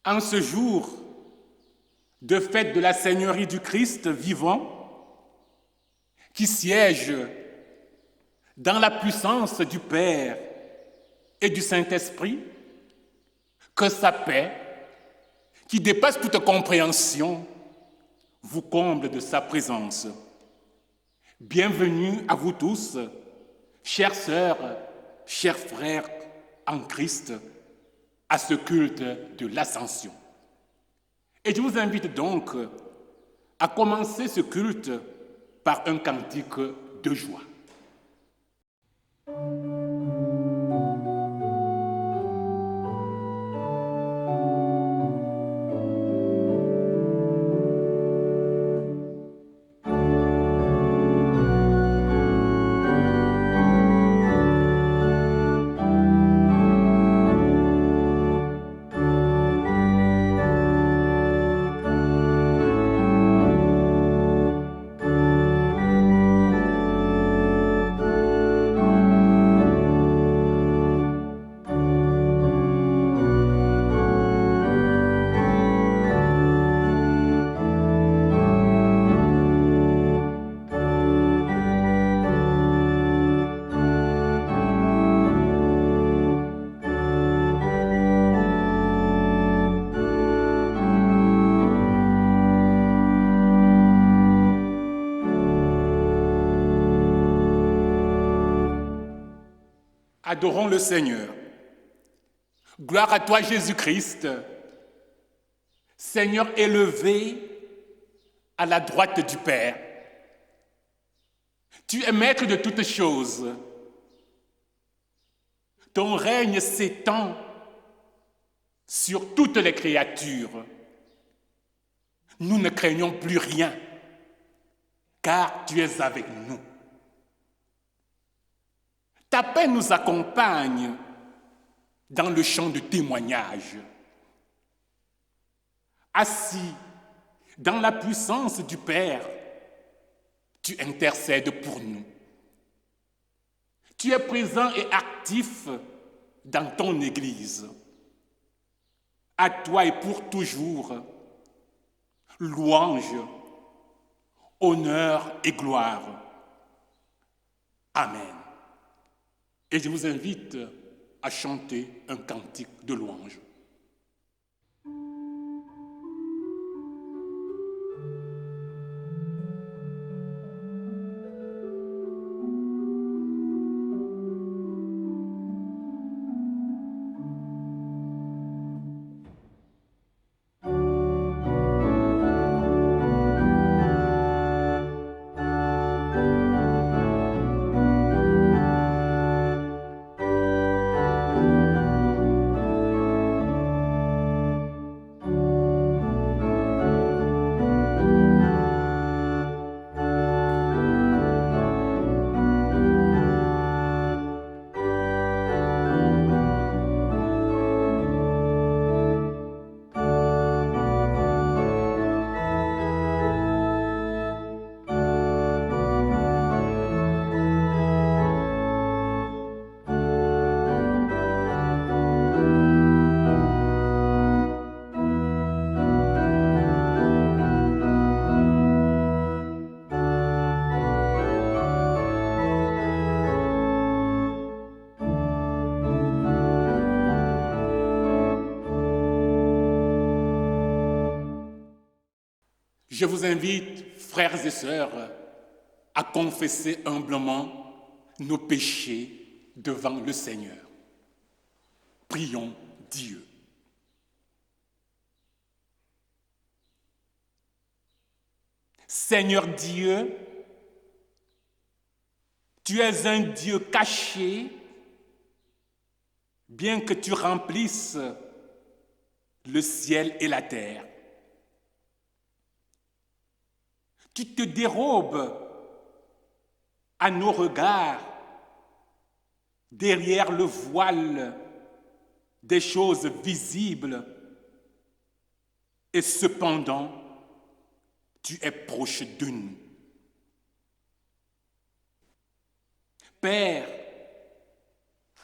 En ce jour de fête de la Seigneurie du Christ vivant, qui siège dans la puissance du Père et du Saint-Esprit, que sa paix, qui dépasse toute compréhension, vous comble de sa présence. Bienvenue à vous tous, chères sœurs, chers frères en Christ, à ce culte de l'Ascension. Et je vous invite donc à commencer ce culte par un cantique de joie. Adorons le Seigneur. Gloire à toi, Jésus-Christ, Seigneur élevé à la droite du Père. Tu es maître de toutes choses. Ton règne s'étend sur toutes les créatures. Nous ne craignons plus rien, car tu es avec nous. Ta paix nous accompagne dans le champ de témoignage. Assis dans la puissance du Père, tu intercèdes pour nous. Tu es présent et actif dans ton Église. À toi et pour toujours, louange, honneur et gloire. Amen. Et je vous invite à chanter un cantique de louange. Je vous invite, frères et sœurs, à confesser humblement nos péchés devant le Seigneur. Prions Dieu. Seigneur Dieu, tu es un Dieu caché, bien que tu remplisses le ciel et la terre. Tu te dérobes à nos regards derrière le voile des choses visibles, et cependant, tu es proche de nous. Père,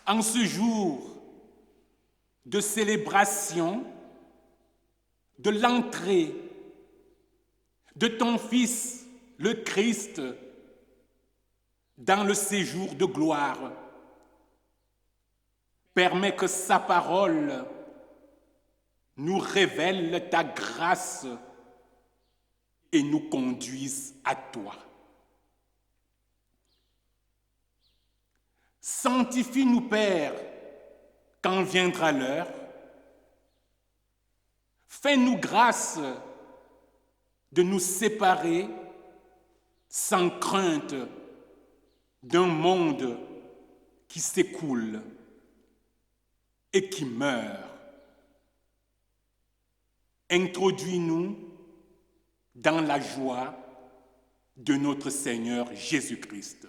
en ce jour de célébration de l'entrée de ton Fils, le Christ, dans le séjour de gloire. Permets que sa parole nous révèle ta grâce et nous conduise à toi. Sanctifie-nous, Père, quand viendra l'heure. Fais-nous grâce de nous séparer sans crainte d'un monde qui s'écoule et qui meurt. Introduis-nous dans la joie de notre Seigneur Jésus-Christ.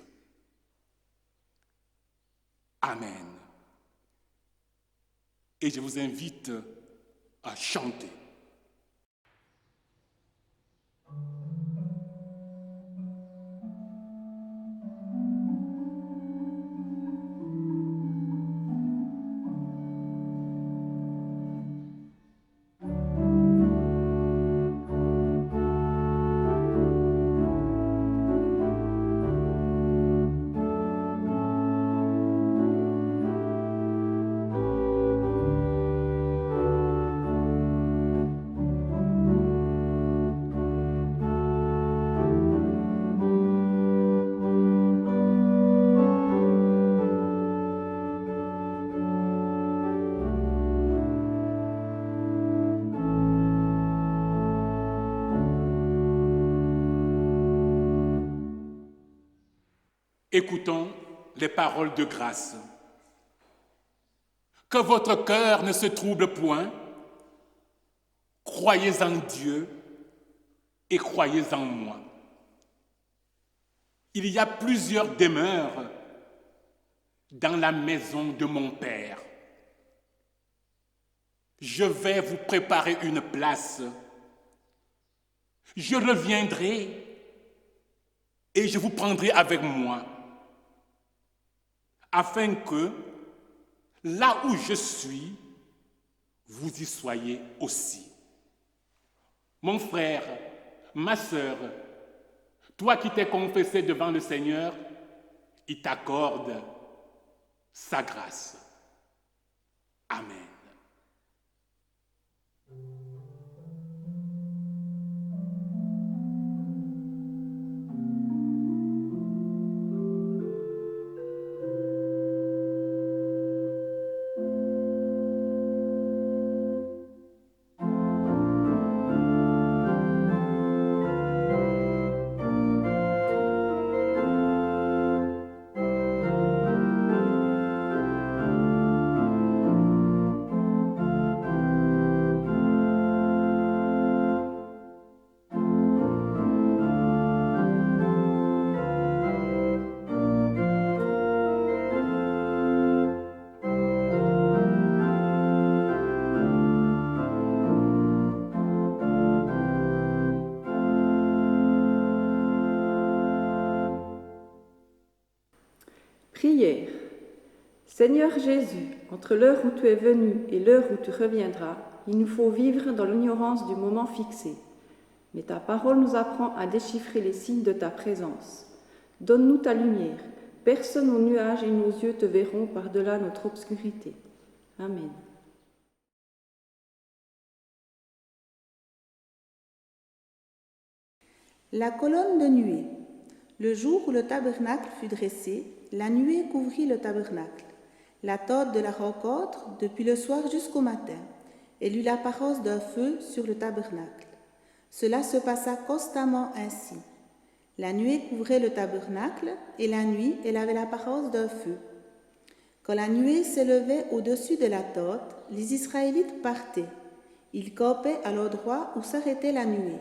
Amen. Et je vous invite à chanter. Écoutons les paroles de grâce. Que votre cœur ne se trouble point. Croyez en Dieu et croyez en moi. Il y a plusieurs demeures dans la maison de mon Père. Je vais vous préparer une place. Je reviendrai et je vous prendrai avec moi, afin que, là où je suis, vous y soyez aussi. Mon frère, ma sœur, toi qui t'es confessé devant le Seigneur, il t'accorde sa grâce. Amen. Prière. Seigneur Jésus, entre l'heure où tu es venu et l'heure où tu reviendras, il nous faut vivre dans l'ignorance du moment fixé. Mais ta parole nous apprend à déchiffrer les signes de ta présence. Donne-nous ta lumière, perce nos nuages et nos yeux te verront par-delà notre obscurité. Amen. La colonne de nuée. Le jour où le tabernacle fut dressé, la nuée couvrit le tabernacle. La tôte de la rencontre, depuis le soir jusqu'au matin. Elle eut l'apparence d'un feu sur le tabernacle. Cela se passa constamment ainsi. La nuée couvrait le tabernacle, et la nuit, elle avait l'apparence d'un feu. Quand la nuée s'élevait au-dessus de la tôte, les Israélites partaient. Ils campaient à l'endroit où s'arrêtait la nuée.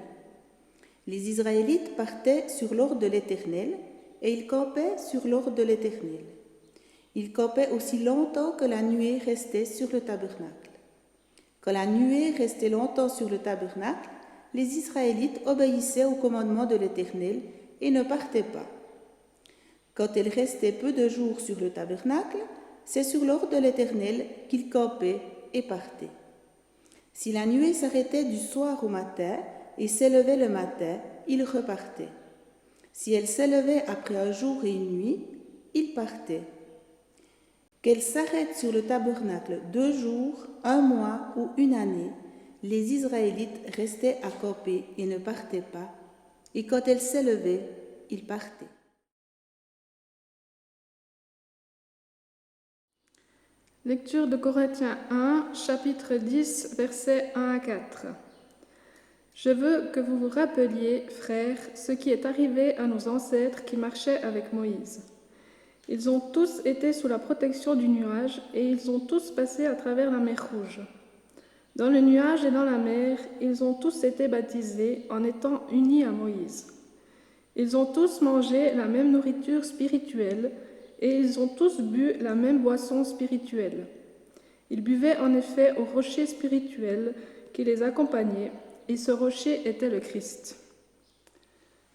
Les Israélites partaient sur l'ordre de l'Éternel, et ils campaient sur l'ordre de l'Éternel. Ils campaient aussi longtemps que la nuée restait sur le tabernacle. Quand la nuée restait longtemps sur le tabernacle, les Israélites obéissaient au commandement de l'Éternel et ne partaient pas. Quand elle restait peu de jours sur le tabernacle, c'est sur l'ordre de l'Éternel qu'ils campaient et partaient. Si la nuée s'arrêtait du soir au matin et s'élevait le matin, il repartait. Si elle s'élevait après un jour et une nuit, il partait. Qu'elle s'arrête sur le tabernacle 2 jours, 1 mois ou une année, les Israélites restaient accampés et ne partaient pas, et quand elle s'élevait, ils partaient. Lecture de Corinthiens 1, chapitre 10, versets 1 à 4. Je veux que vous vous rappeliez, frères, ce qui est arrivé à nos ancêtres qui marchaient avec Moïse. Ils ont tous été sous la protection du nuage et ils ont tous passé à travers la mer Rouge. Dans le nuage et dans la mer, ils ont tous été baptisés en étant unis à Moïse. Ils ont tous mangé la même nourriture spirituelle et ils ont tous bu la même boisson spirituelle. Ils buvaient en effet au rocher spirituel qui les accompagnait, et ce rocher était le Christ.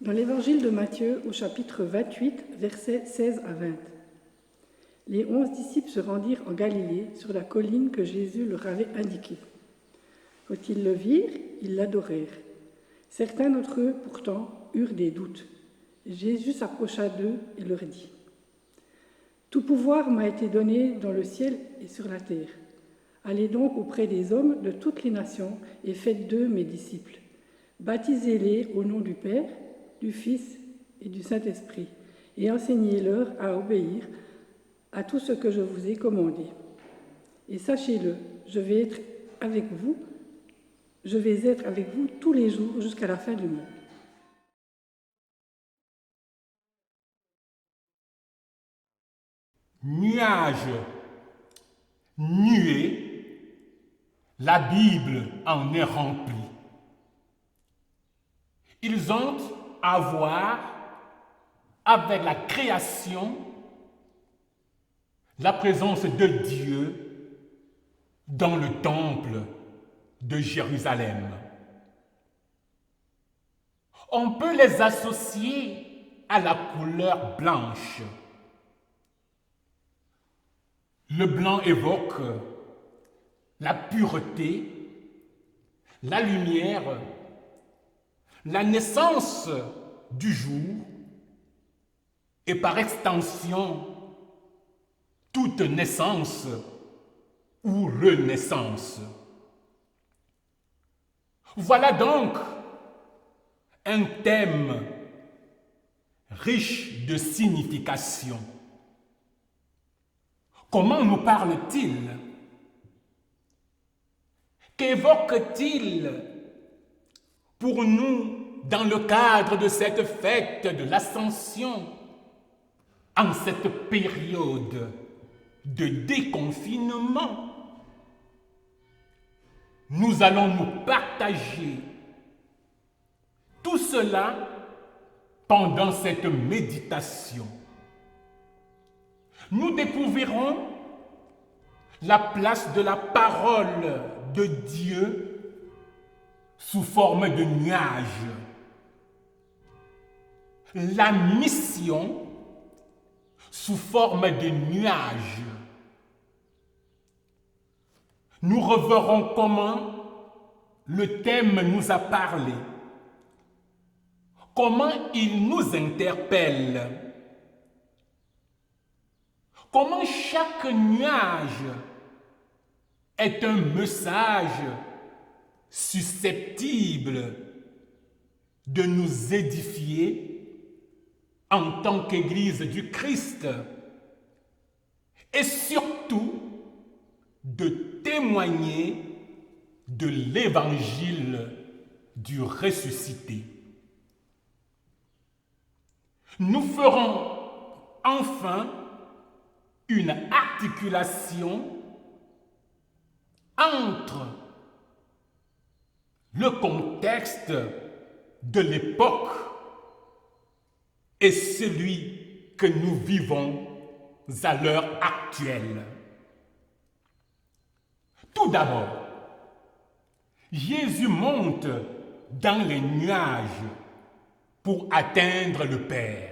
Dans l'évangile de Matthieu, au chapitre 28, versets 16 à 20. Les 11 disciples se rendirent en Galilée, sur la colline que Jésus leur avait indiquée. Quand ils le virent, ils l'adorèrent. Certains d'entre eux, pourtant, eurent des doutes. Jésus s'approcha d'eux et leur dit : « Tout pouvoir m'a été donné dans le ciel et sur la terre. Allez donc auprès des hommes de toutes les nations et faites d'eux mes disciples. Baptisez-les au nom du Père, du Fils et du Saint-Esprit, et enseignez-leur à obéir à tout ce que je vous ai commandé. Et sachez-le, je vais être avec vous tous les jours jusqu'à la fin du monde. » Nuage, nuée, la Bible en est remplie. Ils ont à voir avec la création, la présence de Dieu dans le temple de Jérusalem. On peut les associer à la couleur blanche. Le blanc évoque la pureté, la lumière, la naissance du jour et par extension toute naissance ou renaissance. Voilà donc un thème riche de signification. Comment nous parle-t-il? Qu'évoque-t-il pour nous dans le cadre de cette fête de l'Ascension, en cette période de déconfinement? Nous allons nous partager tout cela pendant cette méditation. Nous découvrirons la place de la parole de Dieu sous forme de nuages, la mission sous forme de nuages. Nous reverrons comment le thème nous a parlé, comment il nous interpelle, comment chaque nuage est un message susceptible de nous édifier en tant qu'Église du Christ et surtout de témoigner de l'Évangile du ressuscité. Nous ferons enfin une articulation entre le contexte de l'époque et celui que nous vivons à l'heure actuelle. Tout d'abord, Jésus monte dans les nuages pour atteindre le Père.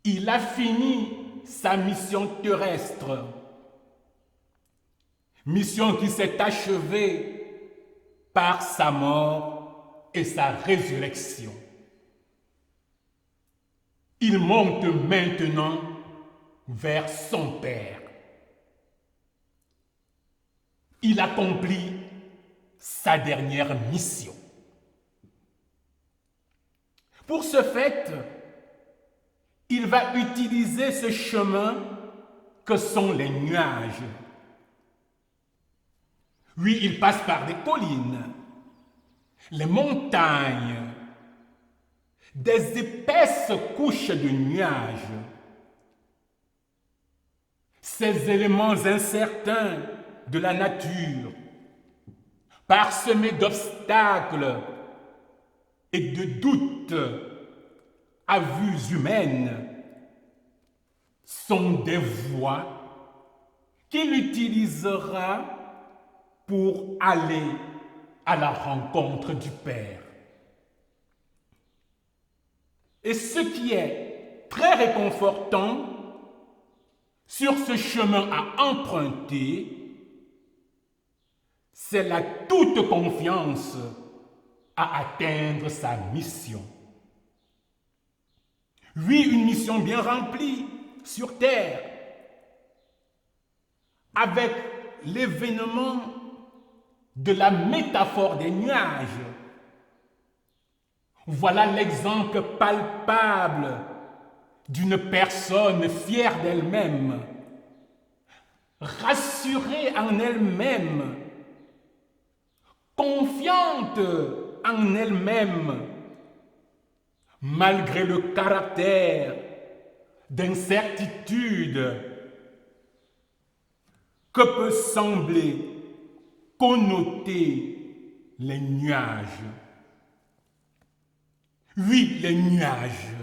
Il a fini sa mission terrestre. Mission qui s'est achevée par sa mort et sa résurrection. Il monte maintenant vers son Père. Il accomplit sa dernière mission. Pour ce fait, il va utiliser ce chemin que sont les nuages. Oui, il passe par des collines, les montagnes, des épaisses couches de nuages. Ces éléments incertains de la nature, parsemés d'obstacles et de doutes à vues humaines, sont des voies qu'il utilisera pour aller à la rencontre du Père. Et ce qui est très réconfortant sur ce chemin à emprunter, c'est la toute confiance à atteindre sa mission. Oui, une mission bien remplie sur terre, avec l'événement de la métaphore des nuages. Voilà l'exemple palpable d'une personne fière d'elle-même, rassurée en elle-même, confiante en elle-même, malgré le caractère d'incertitude que peut sembler connoter les nuages. Oui, les nuages,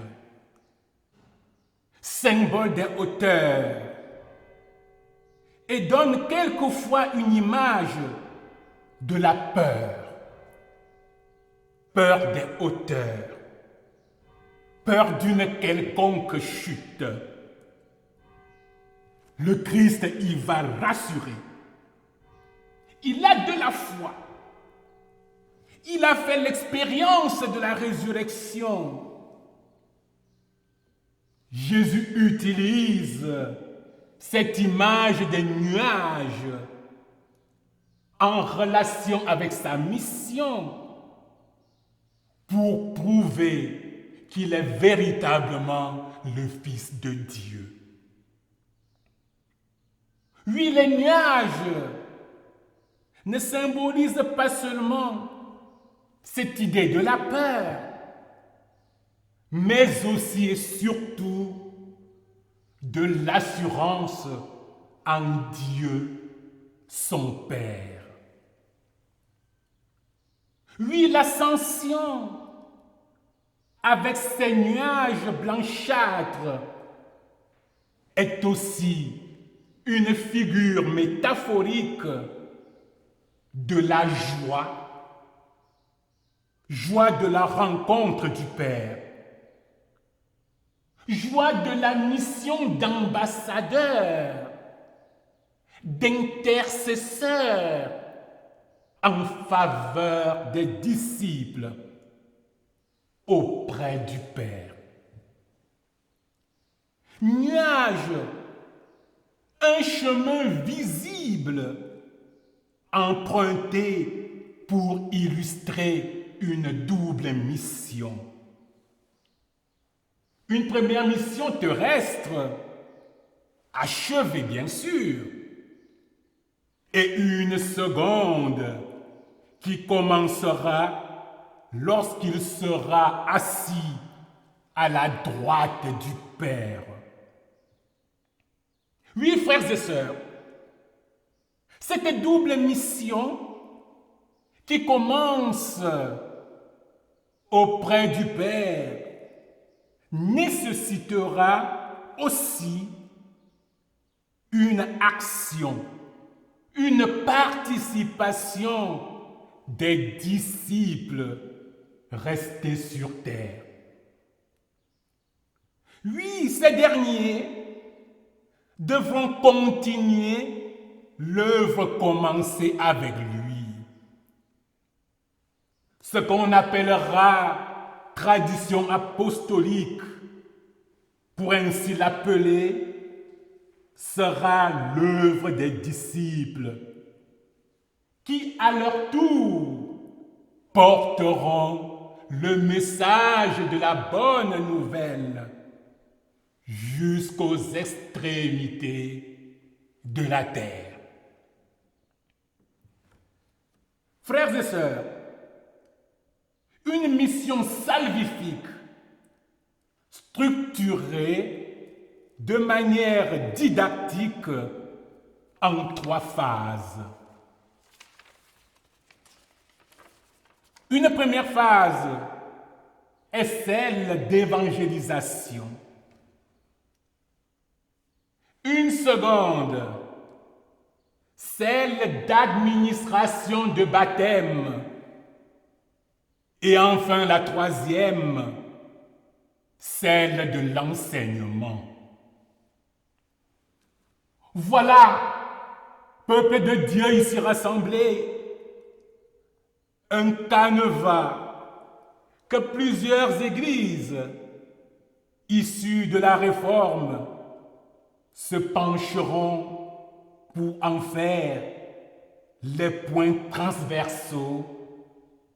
symbole des hauteurs, et donnent quelquefois une image de la peur. Peur des hauteurs, peur d'une quelconque chute. Le Christ y va rassurer. Il a de la foi. Il a fait l'expérience de la résurrection. Jésus utilise cette image des nuages en relation avec sa mission pour prouver qu'il est véritablement le Fils de Dieu. Oui, les nuages ne symbolisent pas seulement cette idée de la peur, mais aussi et surtout de l'assurance en Dieu, son Père. Oui, l'ascension, avec ses nuages blanchâtres, est aussi une figure métaphorique de la joie de la rencontre du Père, joie de la mission d'ambassadeur, d'intercesseur en faveur des disciples auprès du Père. Nuage, un chemin visible emprunté pour illustrer une double mission. Une première mission terrestre, achevée bien sûr, et une seconde qui commencera lorsqu'il sera assis à la droite du Père. Oui, frères et sœurs, cette double mission qui commence auprès du Père nécessitera aussi une action, une participation des disciples restés sur terre. Oui, ces derniers devront continuer l'œuvre commencée avec lui. Ce qu'on appellera tradition apostolique, pour ainsi l'appeler, sera l'œuvre des disciples qui, à leur tour, porteront le message de la bonne nouvelle jusqu'aux extrémités de la terre. Frères et sœurs, une mission salvifique, structurée de manière didactique en 3 phases. Une première phase est celle d'évangélisation. Une seconde, celle d'administration de baptême. Et enfin la troisième, celle de l'enseignement. Voilà, peuple de Dieu ici rassemblé, un canevas que plusieurs églises issues de la Réforme se pencheront pour en faire les points transversaux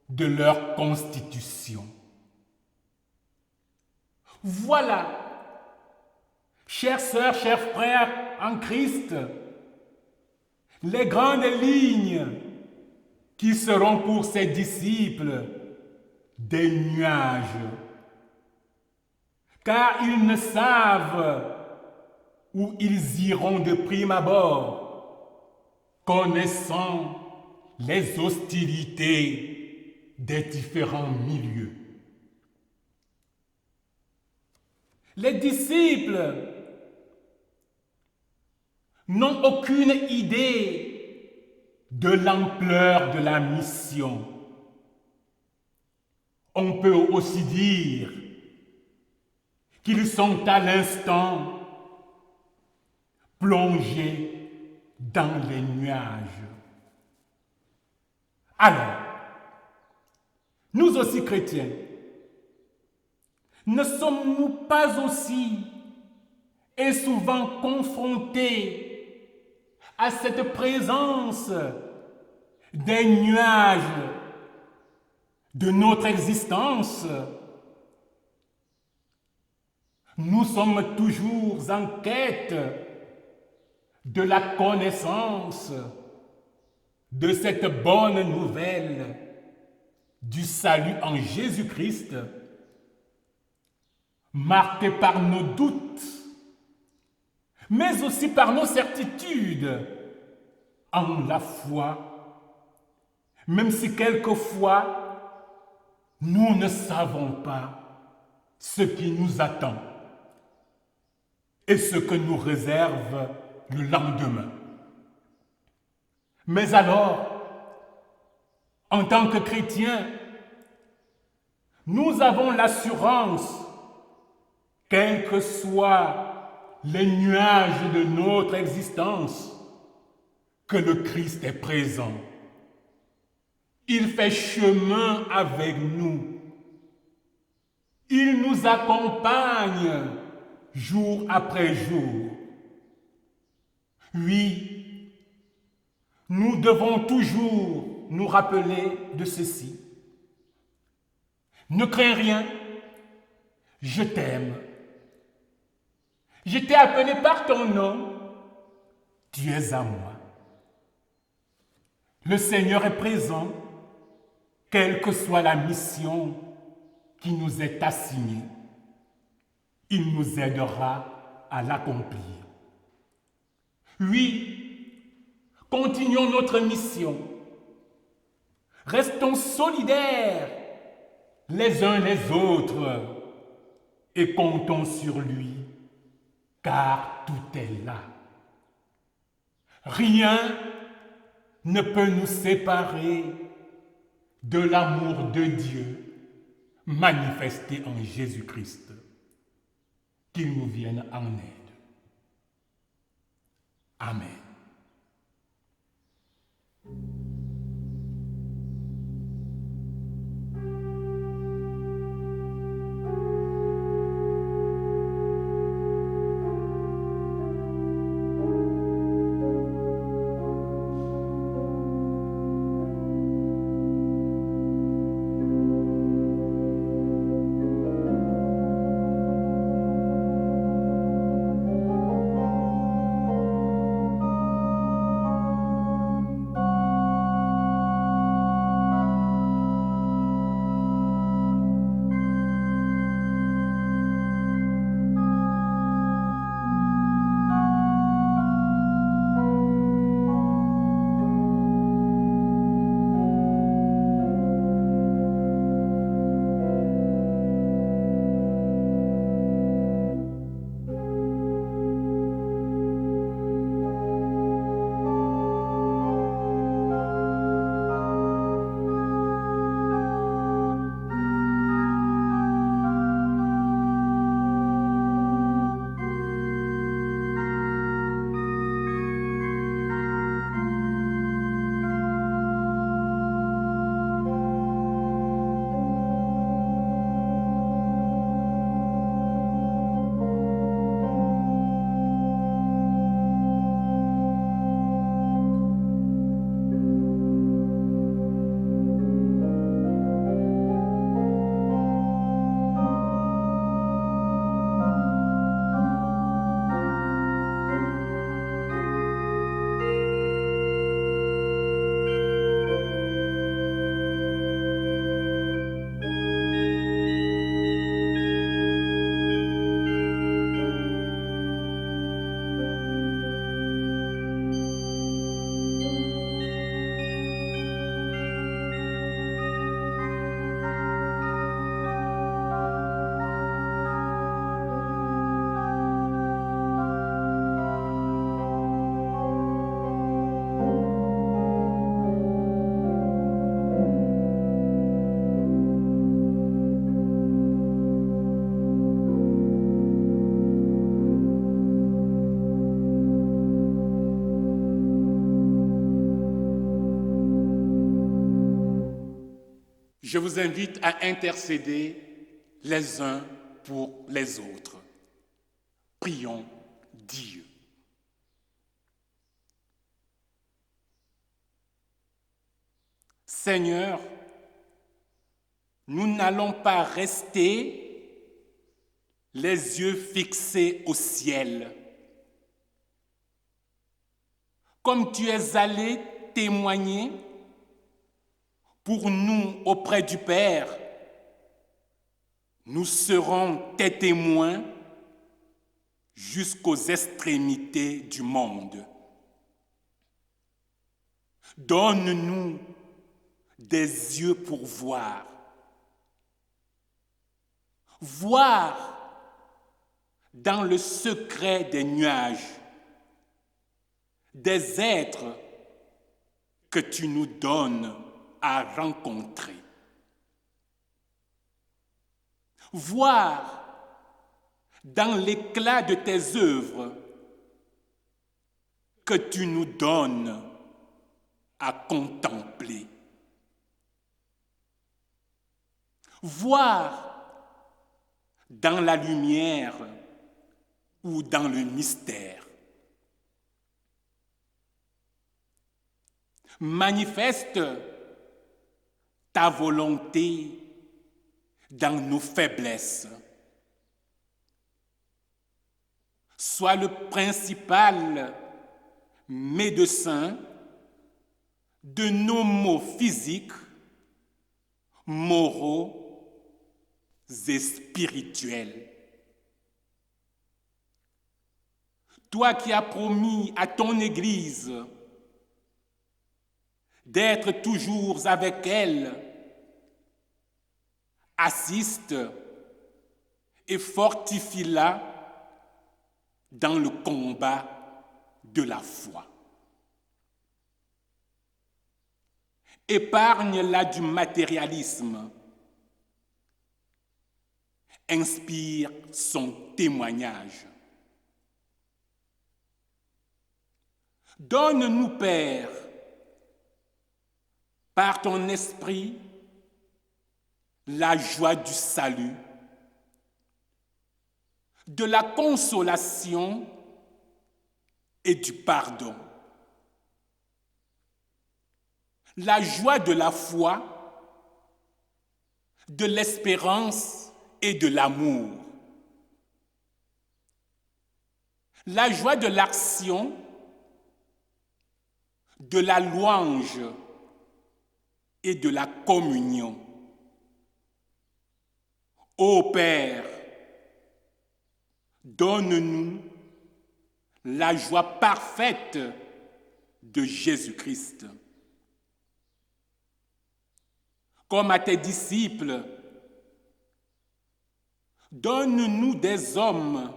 de leur constitution. Voilà, chères sœurs, chers frères en Christ, les grandes lignes qui seront pour ses disciples des nuages, car ils ne savent où ils iront de prime abord, connaissant les hostilités des différents milieux. Les disciples n'ont aucune idée de l'ampleur de la mission. On peut aussi dire qu'ils sont à l'instant plongés dans les nuages. Alors, nous aussi chrétiens, ne sommes-nous pas aussi et souvent confrontés à cette présence des nuages de notre existence? Nous sommes toujours en quête de la connaissance de cette bonne nouvelle du salut en Jésus-Christ, marquée par nos doutes, mais aussi par nos certitudes en la foi, même si quelquefois nous ne savons pas ce qui nous attend et ce que nous réserve le lendemain. Mais alors, en tant que chrétiens, nous avons l'assurance, quels que soient les nuages de notre existence, que le Christ est présent. Il fait chemin avec nous. Il nous accompagne jour après jour. Oui, nous devons toujours nous rappeler de ceci. Ne crains rien, je t'aime. Je t'ai appelé par ton nom, tu es à moi. Le Seigneur est présent, quelle que soit la mission qui nous est assignée. Il nous aidera à l'accomplir. Oui, continuons notre mission. Restons solidaires les uns les autres et comptons sur lui, car tout est là. Rien ne peut nous séparer de l'amour de Dieu manifesté en Jésus-Christ. Qu'il nous vienne en aide. Amen. je vous invite à intercéder les uns pour les autres. Prions Dieu. Seigneur, nous n'allons pas rester les yeux fixés au ciel. Comme tu es allé témoigner pour nous auprès du Père, nous serons tes témoins jusqu'aux extrémités du monde. Donne-nous des yeux pour voir. Voir dans le secret des nuages des êtres que tu nous donnes à rencontrer. Voir dans l'éclat de tes œuvres que tu nous donnes à contempler. Voir dans la lumière ou dans le mystère. Manifeste ta volonté dans nos faiblesses. Sois le principal médecin de nos maux physiques, moraux et spirituels. Toi qui as promis à ton Église d'être toujours avec elle, assiste et fortifie-la dans le combat de la foi. Épargne-la du matérialisme. Inspire son témoignage. Donne-nous, Père, par ton esprit, la joie du salut, de la consolation et du pardon, la joie de la foi, de l'espérance et de l'amour, la joie de l'action, de la louange et de la communion. Ô Père, donne-nous la joie parfaite de Jésus-Christ. Comme à tes disciples, donne-nous des hommes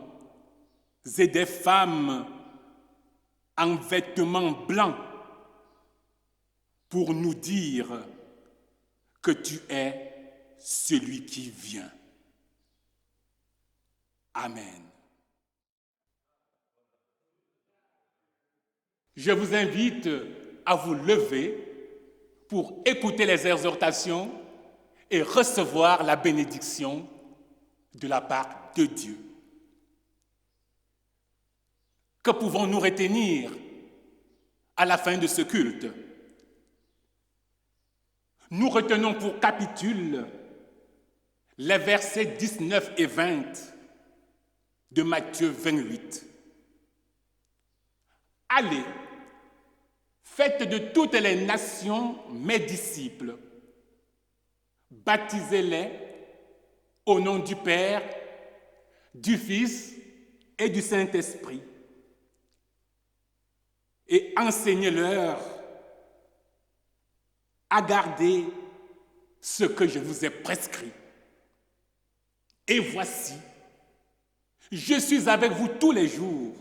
et des femmes en vêtements blancs pour nous dire que tu es celui qui vient. Amen. Je vous invite à vous lever pour écouter les exhortations et recevoir la bénédiction de la part de Dieu. Que pouvons-nous retenir à la fin de ce culte? Nous retenons pour capitule les versets 19 et 20 de Matthieu 28. Allez, faites de toutes les nations mes disciples, baptisez-les au nom du Père, du Fils et du Saint-Esprit, et enseignez-leur à garder ce que je vous ai prescrit. Et voici, je suis avec vous tous les jours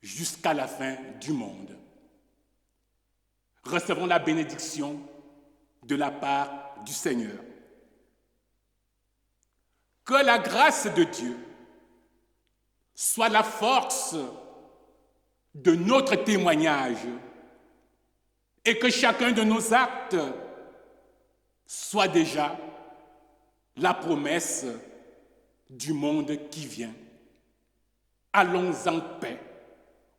jusqu'à la fin du monde. Recevons la bénédiction de la part du Seigneur. Que la grâce de Dieu soit la force de notre témoignage et que chacun de nos actes soit déjà la promesse du monde qui vient. Allons en paix,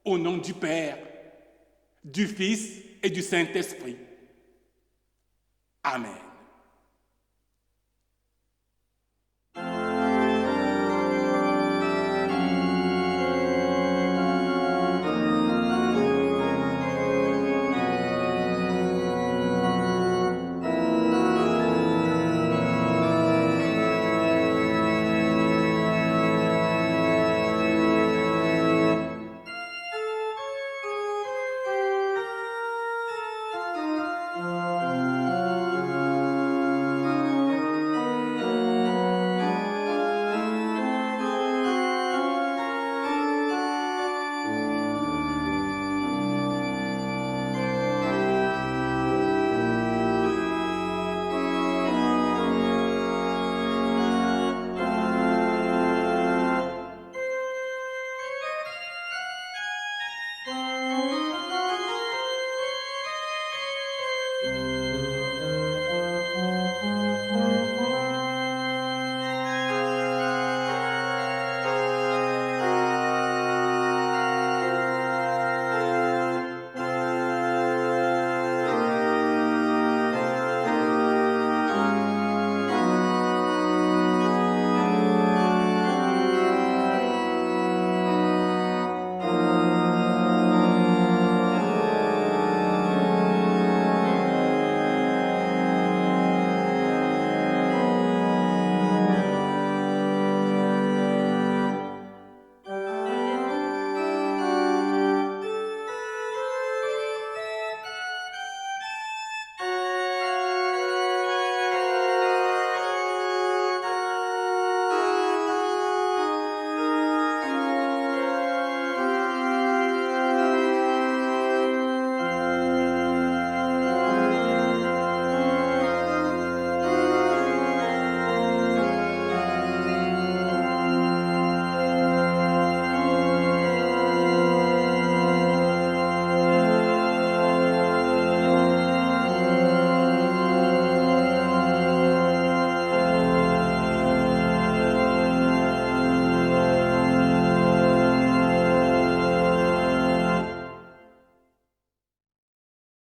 au nom du Père, du Fils et du Saint-Esprit. Amen.